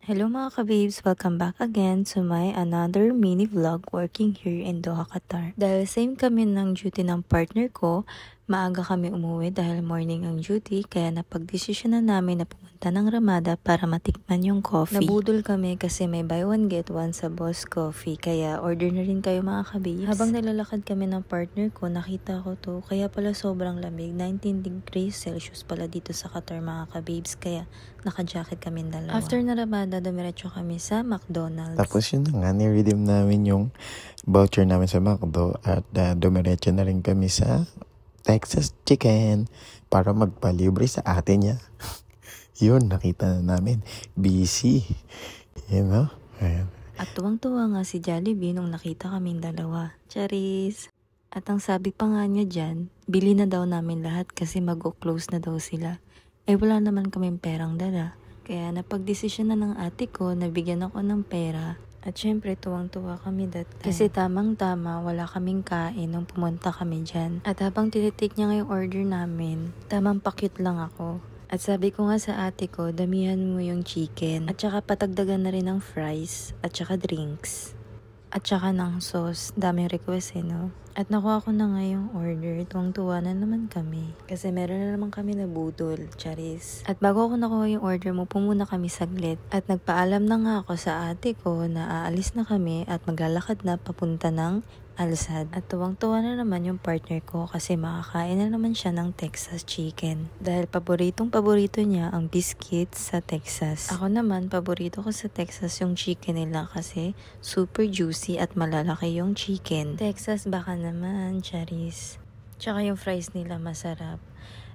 Hello mga kababes! Welcome back again to my another mini vlog working here in Doha, Qatar. Dahil same kami ng duty ng partner ko, maaga kami umuwi dahil morning ang duty, kaya napagdesisyon na namin na pumunta ng Ramada para matikman yung coffee. Nabudol kami kasi may buy one get one sa Boss Coffee, kaya order na rin kayo mga kababes. Habang nalalakad kami ng partner ko, nakita ko to, kaya pala sobrang lamig, 19 degrees Celsius pala dito sa Qatar mga kababes, kaya naka-jacket kami dalawa. After na Ramada, dumiretso kami sa McDonald's. Tapos yun na nga, ni-redeem namin yung voucher namin sa McDo at dumiretso na rin kami sa Texas Chicken para magpalibre sa ate niya. Yun, nakita na namin. Busy. You know? Ayan. At tuwang-tuwa nga si Jollibee nung nakita kaming dalawa. Charis! At ang sabi pa nga niya dyan, bili na daw namin lahat kasi mag-close na daw sila. Eh wala naman kaming perang dala. Kaya napagdesisyon na ng ate ko na bigyan ako ng pera. At syempre tuwang-tuwa kami that time. Kasi tamang-tama wala kaming kain nung pumunta kami dyan. At habang tinitik niya ngayong order namin, tamang pa-cute lang ako. At sabi ko nga sa ate ko, damihan mo yung chicken. At saka patagdagan na rin ng fries. At saka drinks. At saka ng sauce. Daming request no? At nakuha ko na nga yung order. Tuwang-tuwa na naman kami. Kasi meron na naman kami na budol. Charis. At bago ako nakuha yung order mo, pumuna kami saglit. At nagpaalam na nga ako sa ate ko na aalis na kami at maglalakad na papunta ng Al-Sadd. At tuwang-tuwa na naman yung partner ko kasi makakain na naman siya ng Texas Chicken. Dahil paborito niya ang biscuits sa Texas. Ako naman, paborito ko sa Texas yung chicken nila kasi super juicy at malalaki yung chicken. Texas baka naman, Charis. Tsaka yung fries nila masarap.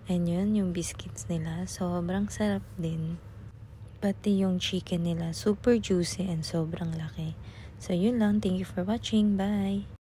And yun, yung biscuits nila, sobrang sarap din. Pati yung chicken nila, super juicy and sobrang laki. So yun lang, thank you for watching, bye!